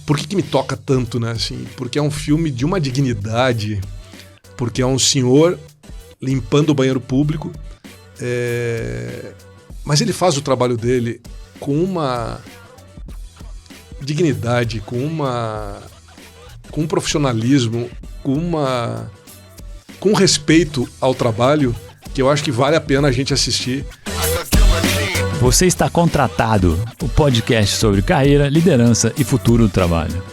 Por que me toca tanto, né? Assim, porque é um filme de uma dignidade, porque é um senhor limpando o banheiro público, mas ele faz o trabalho dele com uma dignidade, com um profissionalismo, com um respeito ao trabalho que eu acho que vale a pena a gente assistir. Você está contratado, o podcast sobre carreira, liderança e futuro do trabalho.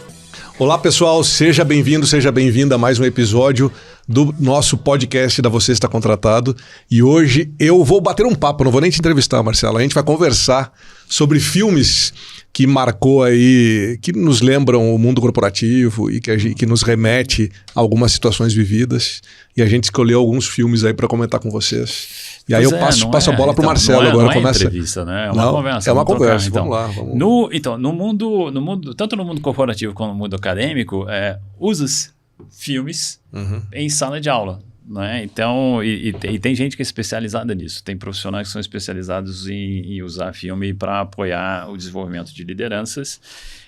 Olá pessoal, seja bem-vindo, seja bem-vinda a mais um episódio do nosso podcast da Você Está Contratado. E hoje eu vou bater um papo, não vou nem te entrevistar, Marcelo. A gente vai conversar sobre filmes que marcou aí, que nos lembram o mundo corporativo e que nos remete a algumas situações vividas. E a gente escolheu alguns filmes aí para comentar com vocês. E aí eu passo a bola para o Marcelo agora. Não é entrevista, né? É uma conversa. É uma conversa, então. Vamos lá. No mundo, tanto no mundo corporativo quanto no mundo acadêmico, usa-se filmes em sala de aula. Né? Então, e tem gente que é especializada nisso. Tem profissionais que são especializados em usar filme para apoiar o desenvolvimento de lideranças.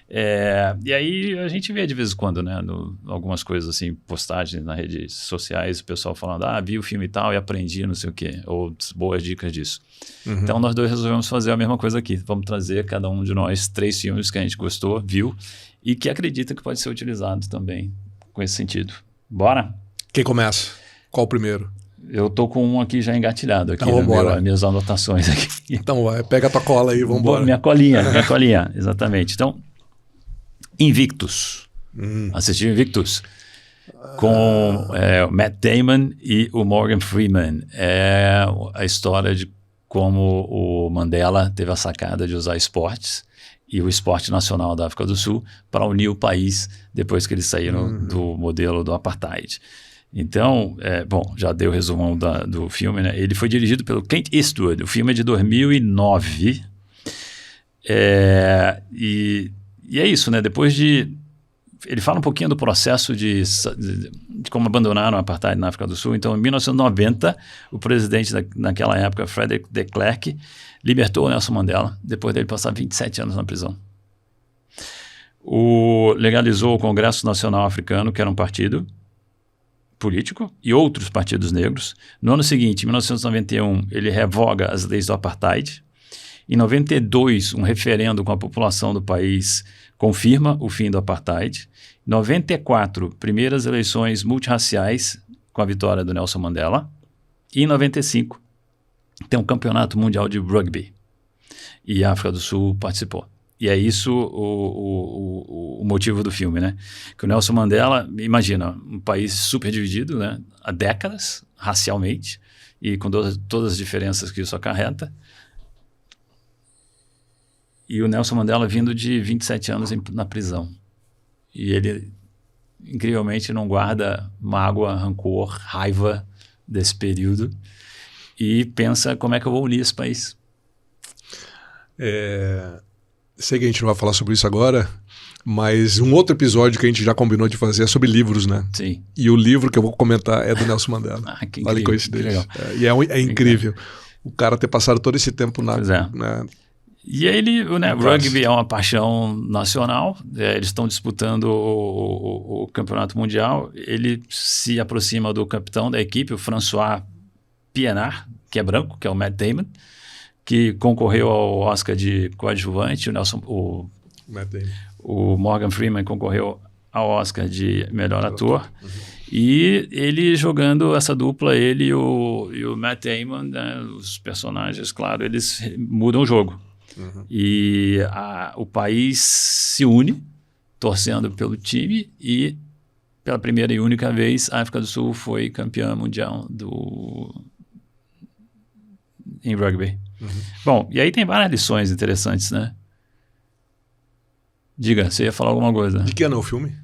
E aí a gente vê de vez em quando, né, algumas coisas assim, postagens nas redes sociais, o pessoal falando, vi o filme e tal e aprendi não sei o quê, ou boas dicas disso. Então nós dois resolvemos fazer a mesma coisa aqui. Vamos trazer cada um de nós 3 filmes que a gente gostou, viu, e que acredita que pode ser utilizado também com esse sentido. Bora? Quem começa? Qual o primeiro? Eu tô com um aqui já engatilhado aqui, então, minhas anotações aqui. Então vai, pega a tua cola aí, vamos embora. Minha colinha, exatamente. Então, Invictus. Assistiu Invictus? Com o Matt Damon e o Morgan Freeman. É a história de como o Mandela teve a sacada de usar esportes e o esporte nacional da África do Sul para unir o país depois que eles saíram do modelo do apartheid. Então, já dei o resumão do filme, né? Ele foi dirigido pelo Clint Eastwood. O filme é de 2009. E é isso, né? Depois de... Ele fala um pouquinho do processo de como abandonaram o apartheid na África do Sul. Então, em 1990, o presidente naquela época, Frederick de Klerk, libertou o Nelson Mandela, depois dele passar 27 anos na prisão. Legalizou o Congresso Nacional Africano, que era um partido político, e outros partidos negros. No ano seguinte, em 1991, ele revoga as leis do apartheid. Em 92, um referendo com a população do país confirma o fim do apartheid. Em 94, primeiras eleições multirraciais com a vitória do Nelson Mandela. E em 95, tem um campeonato mundial de rugby. E a África do Sul participou. E é isso o motivo do filme, né? Que o Nelson Mandela, imagina, um país super dividido, né? Há décadas, racialmente, e com todas as diferenças que isso acarreta. E o Nelson Mandela vindo de 27 anos na prisão. E ele, incrivelmente, não guarda mágoa, rancor, raiva desse período. E pensa como é que eu vou unir esse país. Sei que a gente não vai falar sobre isso agora, mas um outro episódio que a gente já combinou de fazer é sobre livros, né? Sim. E o livro que eu vou comentar é do Nelson Mandela. Que incrível. Vale coincidência. E é incrível. O cara ter passado todo esse tempo na... E aí o rugby é uma paixão nacional, eles estão disputando o campeonato mundial, ele se aproxima do capitão da equipe, o François Pienaar, que é branco, que é o Matt Damon, que concorreu ao Oscar de coadjuvante, o Morgan Freeman concorreu ao Oscar de melhor ator, e ele jogando essa dupla, ele e o Matt Damon, né, os personagens, claro, eles mudam o jogo. E o país se une, torcendo pelo time, e pela primeira e única vez, a África do Sul foi campeã mundial em rugby. Bom, e aí tem várias lições interessantes, né? Diga, você ia falar alguma coisa. De que ano é o filme?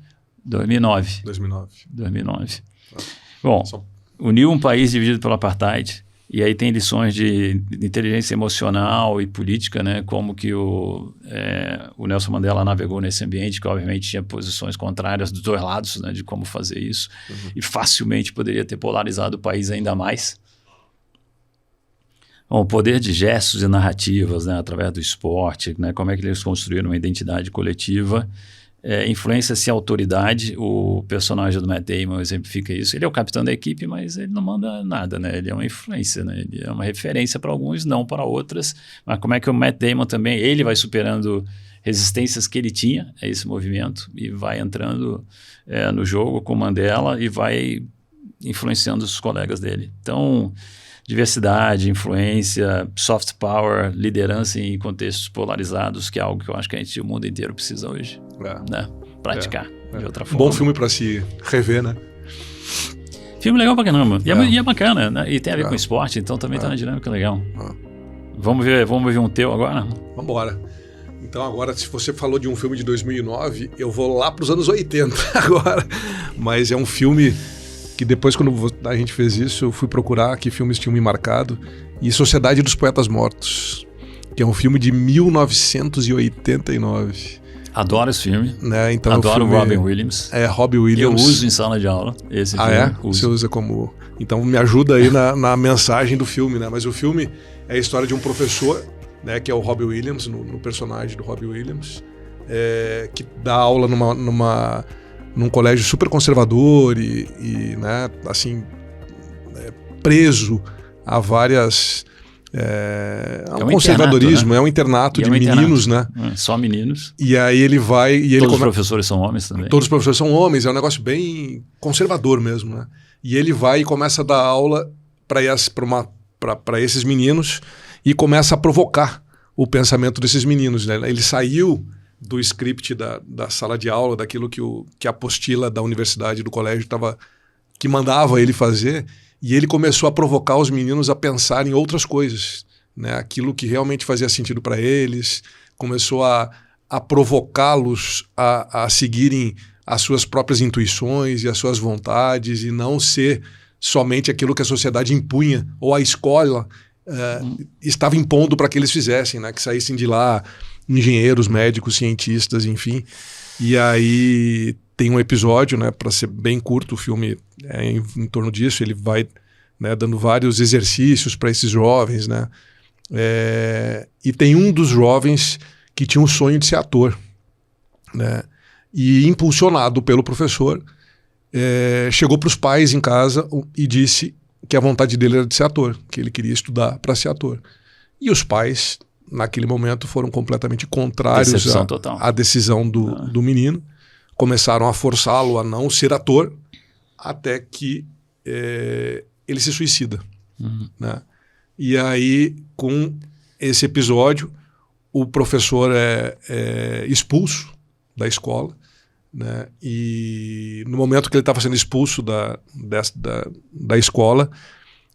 2009. 2009. Bom, uniu um país dividido pelo apartheid. E aí tem lições de inteligência emocional e política, né? Como que o Nelson Mandela navegou nesse ambiente, que obviamente tinha posições contrárias dos dois lados, né? De como fazer isso. E facilmente poderia ter polarizado o país ainda mais. Bom, o poder de gestos e narrativas, né? Através do esporte, né? Como é que eles construíram uma identidade coletiva. influência sem autoridade. O personagem do Matt Damon exemplifica isso. Ele é o capitão da equipe, mas ele não manda nada, né? Ele é uma influência, né? Ele é uma referência para alguns, não para outras. Mas como é que o Matt Damon também, ele vai superando resistências que ele tinha a esse movimento e vai entrando no jogo com Mandela e vai influenciando os colegas dele. Então, diversidade, influência, soft power, liderança em contextos polarizados, que é algo que eu acho que o mundo inteiro precisa hoje, né? Praticar de outra forma. Bom filme para se rever, né? Filme legal pra caramba. E é bacana, né? E tem a ver com esporte, então também tá na dinâmica legal. Vamos ver um teu agora? Vamos embora. Então agora, se você falou de um filme de 2009, eu vou lá para os anos 80 agora. Mas é um filme que depois, quando a gente fez isso, eu fui procurar que filmes tinham me marcado. E Sociedade dos Poetas Mortos, que é um filme de 1989. Adoro esse filme. Né? Então, adoro o filme Robin Williams. Robin Williams. Eu uso em sala de aula esse filme. Você usa como... Então me ajuda aí na mensagem do filme, né? Mas o filme é a história de um professor, né, que é o Robin Williams, no personagem do Robin Williams, que dá aula num colégio super conservador e né, assim, preso a várias... um conservadorismo, internato, né? É um internato de meninos, né? Só meninos. E aí ele vai... Todos os professores são homens também. Todos os professores são homens, é um negócio bem conservador mesmo, né? E ele vai e começa a dar aula para esses meninos e começa a provocar o pensamento desses meninos, né? Ele saiu do script da sala de aula, daquilo que a apostila da universidade, do colégio, que mandava ele fazer, e ele começou a provocar os meninos a pensar em outras coisas, né? Aquilo que realmente fazia sentido para eles, começou a provocá-los a seguirem as suas próprias intuições e as suas vontades e não ser somente aquilo que a sociedade impunha ou a escola estava impondo para que eles fizessem, né? Que saíssem de lá engenheiros, médicos, cientistas, enfim. E aí tem um episódio, né, para ser bem curto, o filme é em torno disso, ele vai, né, dando vários exercícios para esses jovens, né? E tem um dos jovens que tinha um sonho de ser ator, né? E impulsionado pelo professor, chegou para os pais em casa e disse que a vontade dele era de ser ator, que ele queria estudar para ser ator. E os pais, naquele momento, foram completamente contrários à decisão do menino. Começaram a forçá-lo a não ser ator, até que ele se suicida. Né? E aí, com esse episódio, o professor é expulso da escola, né? E no momento que ele estava sendo expulso da escola,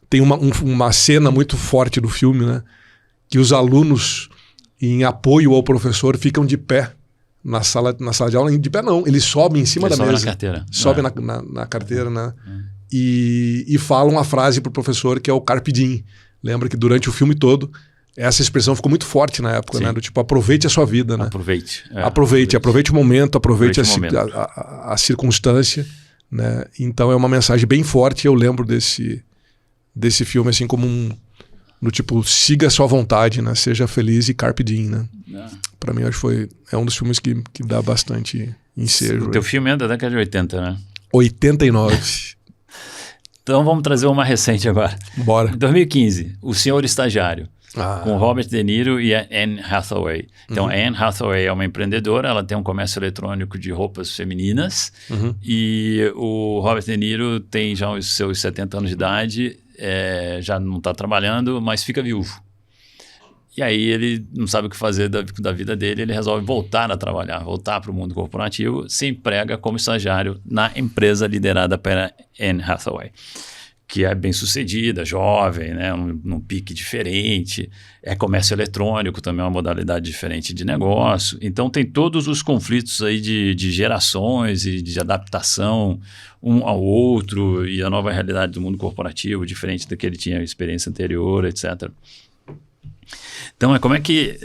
tem uma cena muito forte do filme, né? Que os alunos, em apoio ao professor, ficam de pé na sala de aula. De pé não, eles sobem em cima da mesa. Na carteira. Sobem na carteira, né? E falam a frase para o professor, que é o Carpe Diem. Lembra que durante o filme todo, essa expressão ficou muito forte na época, né? Do tipo, aproveite a sua vida, né? Aproveite o momento, aproveite a circunstância, né? Então é uma mensagem bem forte. Eu lembro desse filme assim como do tipo, siga a sua vontade, né? Seja feliz e carpe diem, né? Pra mim, acho que é um dos filmes que dá bastante ensejo. O teu filme é da década de 80, né? 89. Então vamos trazer uma recente agora. Bora. Em 2015, O Senhor Estagiário. Com Robert De Niro e a Anne Hathaway. Então, a Anne Hathaway é uma empreendedora, ela tem um comércio eletrônico de roupas femininas, e o Robert De Niro tem já os seus 70 anos de idade, já não está trabalhando, mas fica viúvo. E aí ele não sabe o que fazer da vida dele, ele resolve voltar a trabalhar, voltar para o mundo corporativo, se emprega como estagiário na empresa liderada pela Anne Hathaway, que é bem sucedida, jovem, né, num pique diferente, é comércio eletrônico, também é uma modalidade diferente de negócio. Então tem todos os conflitos aí de gerações e de adaptação um ao outro e a nova realidade do mundo corporativo, diferente do que ele tinha experiência anterior, etc. Então como é que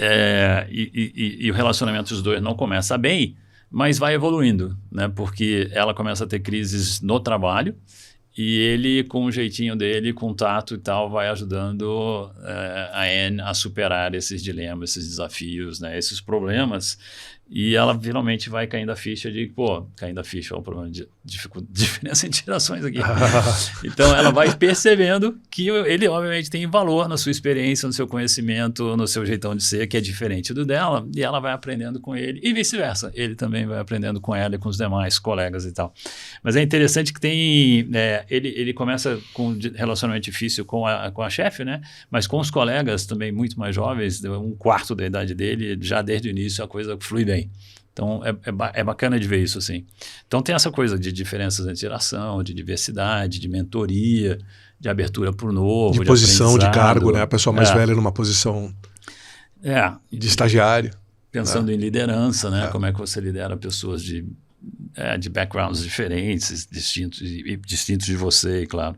o relacionamento dos dois não começa bem, mas vai evoluindo, né, porque ela começa a ter crises no trabalho, E ele, com o jeitinho dele, com tato e tal, vai ajudando a Anne a superar esses dilemas, esses desafios, né, esses problemas. E ela finalmente vai caindo a ficha de, caindo a ficha, é um problema de diferença entre gerações aqui. Então ela vai percebendo que ele obviamente tem valor na sua experiência, no seu conhecimento, no seu jeitão de ser, que é diferente do dela, e ela vai aprendendo com ele, e vice-versa. Ele também vai aprendendo com ela e com os demais colegas e tal. Mas é interessante que tem... ele começa com um relacionamento difícil com a chefe, né? Mas com os colegas também muito mais jovens, 1/4 da idade dele, já desde o início a coisa flui bem. Então, é bacana de ver isso, assim. Então, tem essa coisa de diferenças entre geração, de diversidade, de mentoria, de abertura para o novo, de posição, de cargo, né? A pessoa mais velha numa posição de estagiário. Pensando em liderança, né? Como é que você lidera pessoas de backgrounds diferentes, distintos de você, claro.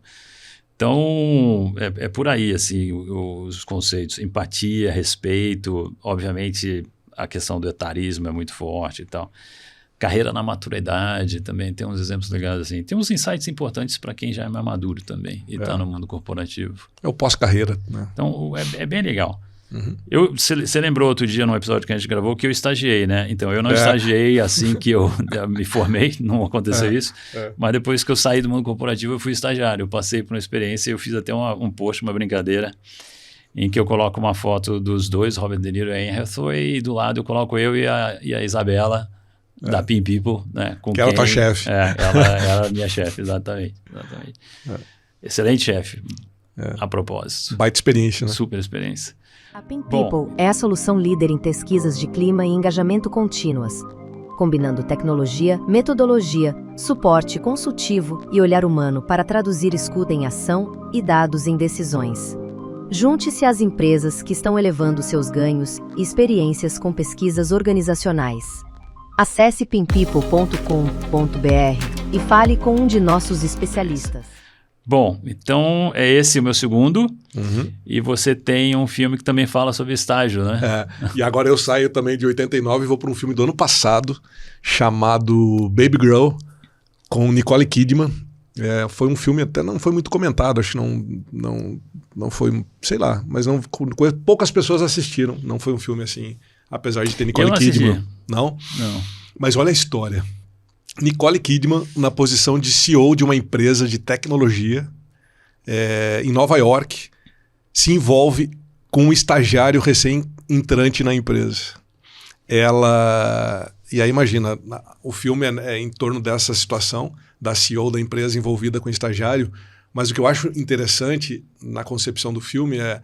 Então, é por aí, assim, os conceitos. Empatia, respeito, obviamente... A questão do etarismo é muito forte e tal. Carreira na maturidade também tem uns exemplos legais assim. Tem uns insights importantes para quem já é mais maduro também e está no mundo corporativo. É o pós-carreira, né? Então, é bem legal. Você lembrou outro dia, num episódio que a gente gravou, que eu estagiei, né? Então, eu não estagiei assim que eu me formei, não aconteceu isso. Mas depois que eu saí do mundo corporativo, eu fui estagiário. Eu passei por uma experiência, eu fiz até um post, uma brincadeira, em que eu coloco uma foto dos dois, Robert De Niro e Anne Hathaway, e do lado eu coloco eu e a Isabela, da Pin People, né? Que ela é tua chefe. Ela é minha chefe, exatamente. Excelente chefe, a propósito. Baita experiência, né? Super experiência. A Pin People é a solução líder em pesquisas de clima e engajamento contínuas, combinando tecnologia, metodologia, suporte consultivo e olhar humano para traduzir escuta em ação e dados em decisões. Junte-se às empresas que estão elevando seus ganhos e experiências com pesquisas organizacionais. Acesse pinpeople.com.br e fale com um de nossos especialistas. Bom, então é esse o meu segundo. E você tem um filme que também fala sobre estágio, né? E agora eu saio também de 89 e vou para um filme do ano passado chamado Baby Girl, com Nicole Kidman. Foi um filme, até não foi muito comentado, acho que não foi, sei lá, mas poucas pessoas assistiram. Não foi um filme assim, apesar de ter Nicole Kidman. Não? Não. Mas olha a história. Nicole Kidman na posição de CEO de uma empresa de tecnologia em Nova York se envolve com um estagiário recém-entrante na empresa. E aí imagina, o filme é em torno dessa situação da CEO da empresa envolvida com o estagiário, mas o que eu acho interessante na concepção do filme é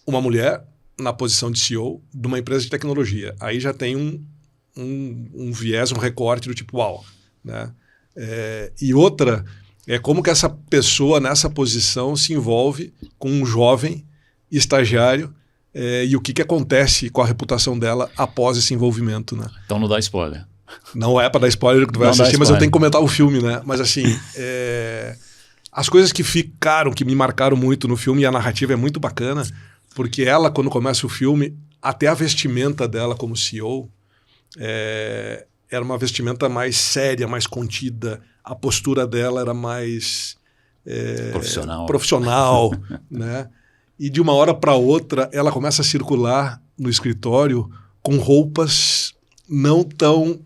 uma mulher na posição de CEO de uma empresa de tecnologia. Aí já tem um viés, um recorte do tipo, uau, né? E outra é como que essa pessoa nessa posição se envolve com um jovem estagiário e o que acontece com a reputação dela após esse envolvimento, né? Então não dá spoiler. Não é para dar spoiler que tu vai assistir, mas eu tenho que comentar o filme, né? Mas assim, as coisas que me marcaram muito no filme, e a narrativa é muito bacana, porque ela, quando começa o filme, até a vestimenta dela como CEO era uma vestimenta mais séria, mais contida, a postura dela era mais profissional, né? E de uma hora para outra, ela começa a circular no escritório com roupas não tão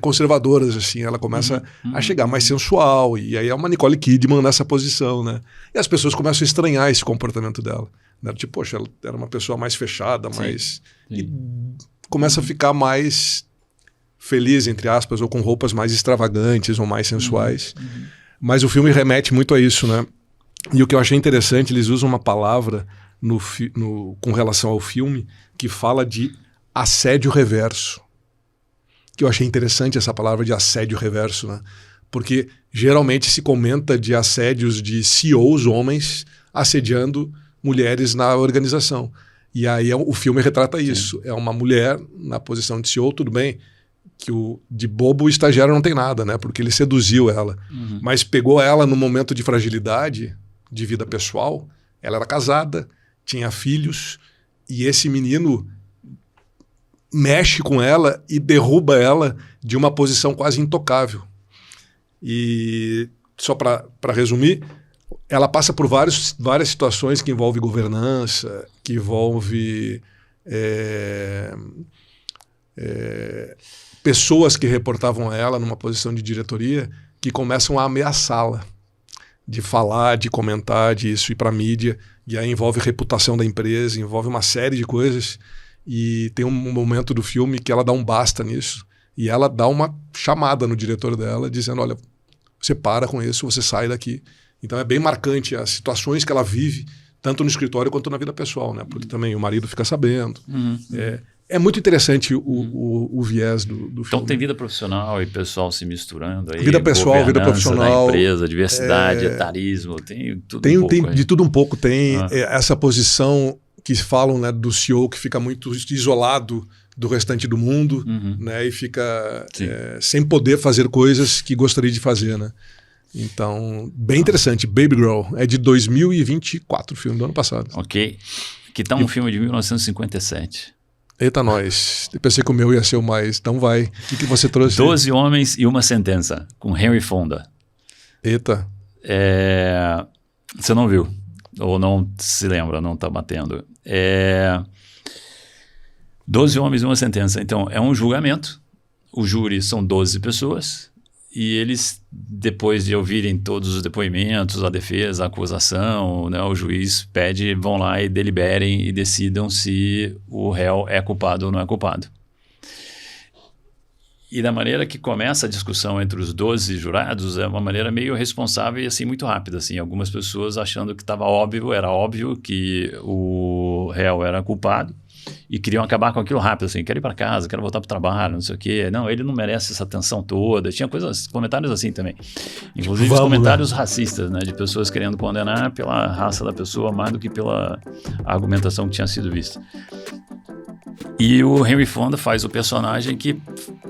conservadoras, assim. Ela começa a chegar mais sensual, e aí é uma Nicole Kidman nessa posição, né? E as pessoas começam a estranhar esse comportamento dela, né? Tipo, poxa, ela era uma pessoa mais fechada, mais... E começa a ficar mais feliz, entre aspas, ou com roupas mais extravagantes ou mais sensuais. Mas o filme remete muito a isso, né? E o que eu achei interessante, eles usam uma palavra com relação ao filme que fala de assédio reverso. Que eu achei interessante essa palavra de assédio reverso, né? Porque geralmente se comenta de assédios de CEOs, homens, assediando mulheres na organização. E aí o filme retrata isso. Sim. É uma mulher na posição de CEO, tudo bem, que de bobo o estagiário não tem nada, né? Porque ele seduziu ela. Mas pegou ela no momento de fragilidade, de vida pessoal. Ela era casada, tinha filhos, e esse menino mexe com ela e derruba ela de uma posição quase intocável. E só para resumir, ela passa por várias situações que envolvem governança, que envolve pessoas que reportavam a ela numa posição de diretoria que começam a ameaçá-la de falar, de comentar, de isso ir para a mídia, e aí envolve reputação da empresa, envolve uma série de coisas, e tem um momento do filme que ela dá um basta nisso, e ela dá uma chamada no diretor dela, dizendo, olha, você para com isso, você sai daqui. Então é bem marcante as situações que ela vive, tanto no escritório quanto na vida pessoal, né? Porque também o marido fica sabendo. É muito interessante o viés do filme. Então tem vida profissional e pessoal se misturando aí. Vida pessoal, vida profissional. Da empresa, diversidade, etarismo, tem tudo tem, um pouco. Tem de tudo um pouco. Tem essa posição que falam, né, do CEO que fica muito isolado do restante do mundo, né, e fica sem poder fazer coisas que gostaria de fazer, né? Então, bem interessante. Baby Girl é de 2024, o filme do ano passado. Ok. Que tal um filme de 1957? Eita, nós. Eu pensei que o meu ia ser o mais. Então vai. O que você trouxe? 12 Homens e uma Sentença, com Henry Fonda. Eita. Você não viu? Ou não se lembra, não está batendo. 12 Homens e uma Sentença. Então, é um julgamento. O júri são 12 pessoas. E eles, depois de ouvirem todos os depoimentos, a defesa, a acusação, né, o juiz pede, vão lá e deliberem e decidam se o réu é culpado ou não é culpado. E da maneira que começa a discussão entre os 12 jurados, é uma maneira meio responsável e assim, muito rápida. Assim, algumas pessoas achando que era óbvio que o réu era culpado. E queriam acabar com aquilo rápido, assim, quero ir para casa, quero voltar para o trabalho, não sei o quê. Não, ele não merece essa atenção toda. Tinha comentários assim também. Inclusive comentários racistas, né, de pessoas querendo condenar pela raça da pessoa mais do que pela argumentação que tinha sido vista. E o Henry Fonda faz o personagem que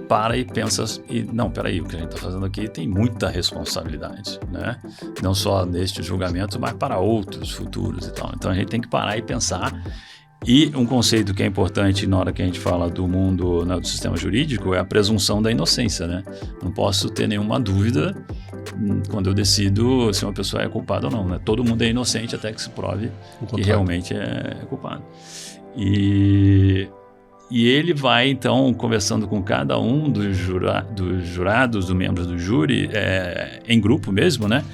para e pensa, não, peraí, o que a gente está fazendo aqui tem muita responsabilidade, né? Não só neste julgamento, mas para outros futuros e tal. Então a gente tem que parar e pensar. E um conceito que é importante na hora que a gente fala do mundo, né, do sistema jurídico é a presunção da inocência, né? Não posso ter nenhuma dúvida quando eu decido se uma pessoa é culpada ou não, né? Todo mundo é inocente até que se prove que realmente é culpado. E ele vai, então, conversando com cada um dos jurados, dos membros do júri, em grupo mesmo, né?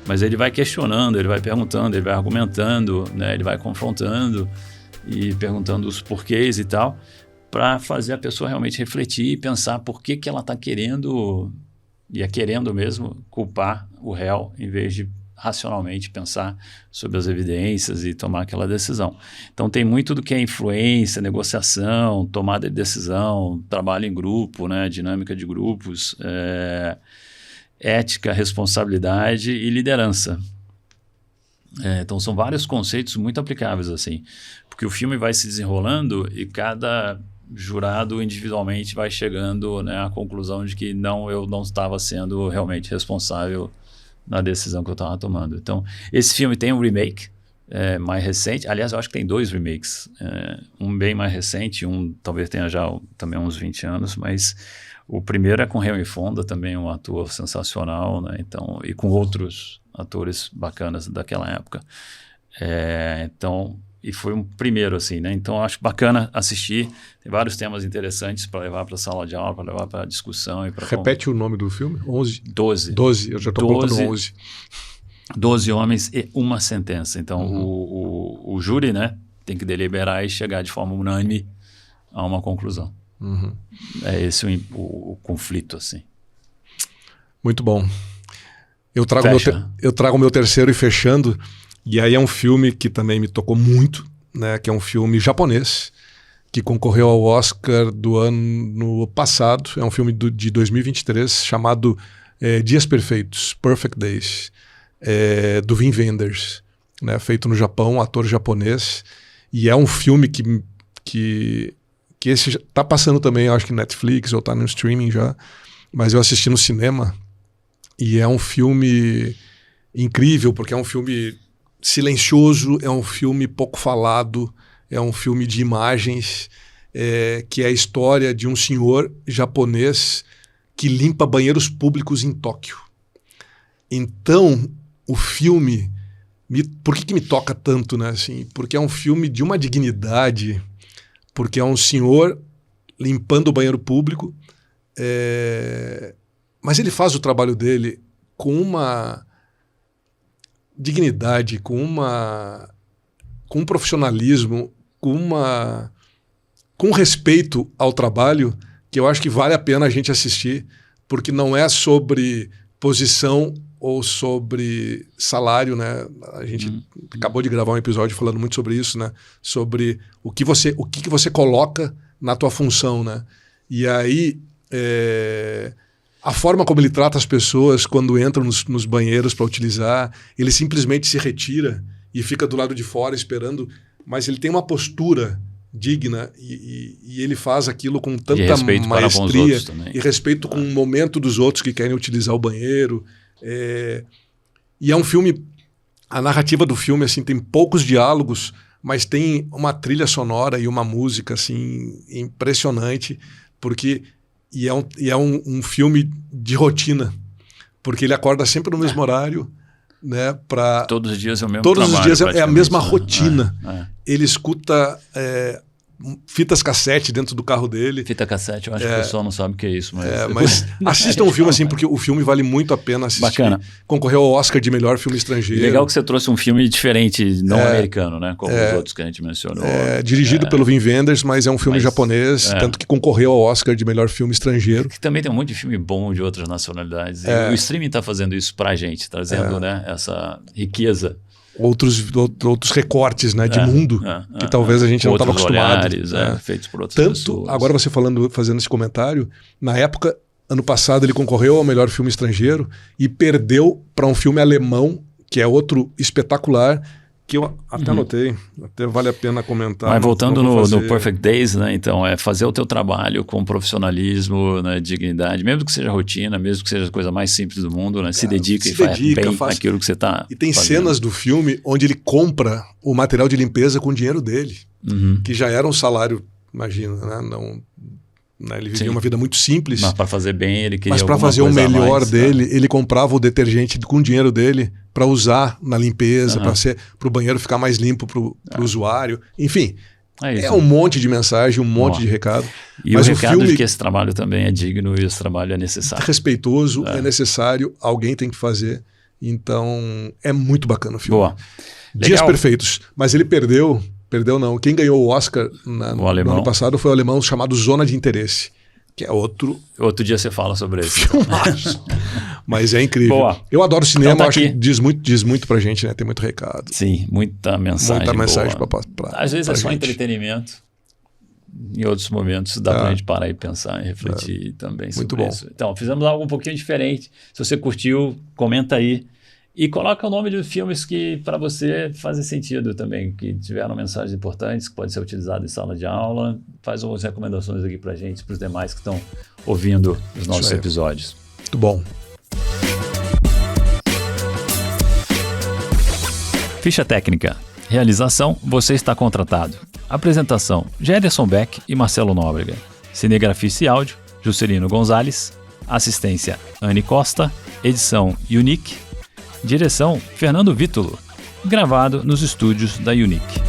Mas ele vai questionando, ele vai perguntando, ele vai argumentando, né? Ele vai confrontando e perguntando os porquês e tal, para fazer a pessoa realmente refletir e pensar por que ela está querendo, e querendo mesmo, culpar o réu, em vez de racionalmente pensar sobre as evidências e tomar aquela decisão. Então tem muito do que é influência, negociação, tomada de decisão, trabalho em grupo, né, dinâmica de grupos, ética, responsabilidade e liderança. Então são vários conceitos muito aplicáveis assim, porque o filme vai se desenrolando e cada jurado individualmente vai chegando, né, à conclusão de que eu não estava sendo realmente responsável na decisão que eu estava tomando. Então esse filme tem um remake mais recente, aliás eu acho que tem 2 remakes, um bem mais recente, um talvez tenha já também uns 20 anos, mas o primeiro é com Henry Fonda, também um ator sensacional, né? Então, e com outros atores bacanas daquela época. E foi um primeiro, assim, né? Então, eu acho bacana assistir. Tem vários temas interessantes para levar para a sala de aula, para levar para a discussão. Repete o nome do filme? 11? 12. 12, eu já estou colocando 11. 12 Homens e uma Sentença. Então, o júri, né, tem que deliberar e chegar de forma unânime a uma conclusão. É esse o conflito, assim. Muito bom. Eu trago o meu terceiro e fechando, e aí é um filme que também me tocou muito, né, que é um filme japonês, que concorreu ao Oscar do ano passado. É um filme de 2023, chamado Dias Perfeitos, Perfect Days, do Wim Wenders, né, feito no Japão, um ator japonês, e é um filme que esse tá passando também, eu acho que Netflix ou tá no streaming já, mas eu assisti no cinema e é um filme incrível, porque é um filme silencioso, é um filme pouco falado, é um filme de imagens, que é a história de um senhor japonês que limpa banheiros públicos em Tóquio. Então, o filme... Por que me toca tanto, né? Assim, porque é um filme de uma dignidade, porque é um senhor limpando o banheiro público, mas ele faz o trabalho dele com uma dignidade, com um profissionalismo, com um respeito ao trabalho que eu acho que vale a pena a gente assistir, porque não é sobre posição ou sobre salário, né? A gente acabou de gravar um episódio falando muito sobre isso, né? Sobre o que você coloca na tua função, né? E aí, a forma como ele trata as pessoas quando entram nos banheiros para utilizar, ele simplesmente se retira e fica do lado de fora esperando, mas ele tem uma postura digna e ele faz aquilo com tanta maestria e respeito com o momento dos outros que querem utilizar o banheiro. E é um filme, a narrativa do filme assim, tem poucos diálogos, mas tem uma trilha sonora e uma música assim, impressionante, porque é um filme de rotina, porque ele acorda sempre no mesmo horário, né, todos os dias é o mesmo todos trabalho, os dias é a mesma rotina. É. Ele escuta fitas cassete dentro do carro dele. Fita cassete, eu acho que o pessoal não sabe o que é isso. Mas assistam o filme assim, porque o filme vale muito a pena assistir. Bacana. Concorreu ao Oscar de melhor filme estrangeiro. Legal que você trouxe um filme diferente, não americano, né? Como os outros que a gente mencionou. Dirigido pelo Wim Wenders, mas é um filme japonês, tanto que concorreu ao Oscar de melhor filme estrangeiro. Que também tem um monte de filme bom de outras nacionalidades. E o streaming está fazendo isso pra gente, trazendo né, essa riqueza. Outros recortes, né, de mundo que talvez a gente não estava acostumado. Olhares, feitos por outras pessoas. Agora você fazendo esse comentário, na época, ano passado, ele concorreu ao melhor filme estrangeiro e perdeu para um filme alemão, que é outro espetacular, que eu até anotei, até vale a pena comentar. Mas voltando no Perfect Days, né, então, é fazer o teu trabalho com profissionalismo, né, dignidade, mesmo que seja rotina, mesmo que seja a coisa mais simples do mundo, né, se dedica e faz bem aquilo que você está E tem fazendo. cenas do filme onde ele compra o material de limpeza com o dinheiro dele, que já era um salário, imagina, né, não... Ele vivia uma vida muito simples. Mas para fazer bem, ele queria. Mas para fazer o melhor dele, ele comprava o detergente com o dinheiro dele para usar na limpeza, para o banheiro ficar mais limpo para o usuário. Enfim, é um monte de mensagem, um monte de recado. E mas o recado de que esse trabalho também é digno e esse trabalho é necessário. Respeitoso, é necessário, alguém tem que fazer. Então, é muito bacana o filme. Boa. Dias Perfeitos. Mas ele perdeu não. Quem ganhou o Oscar no ano passado foi o alemão chamado Zona de Interesse, que é outro... Outro dia você fala sobre isso. Filmaço. Mas é incrível. Boa. Eu adoro cinema, então acho que diz muito pra gente, né? Tem muito recado. Sim, muita mensagem. Muita mensagem pra às vezes é só entretenimento. Em outros momentos dá pra gente parar e pensar e refletir também sobre isso. Então, fizemos algo um pouquinho diferente. Se você curtiu, comenta aí. E coloca o nome de filmes que para você fazem sentido também, que tiveram mensagens importantes, que podem ser utilizados em sala de aula. Faz umas recomendações aqui para a gente, para os demais que estão ouvindo os nossos episódios. Muito bom. Ficha técnica. Realização, você está contratado. Apresentação, Gederson Beck e Marcelo Nóbrega. Cinegrafia e áudio, Juscelino Gonzalez. Assistência, Anne Costa. Edição, Unique. Direção, Fernando Vítulo. Gravado nos estúdios da Unique.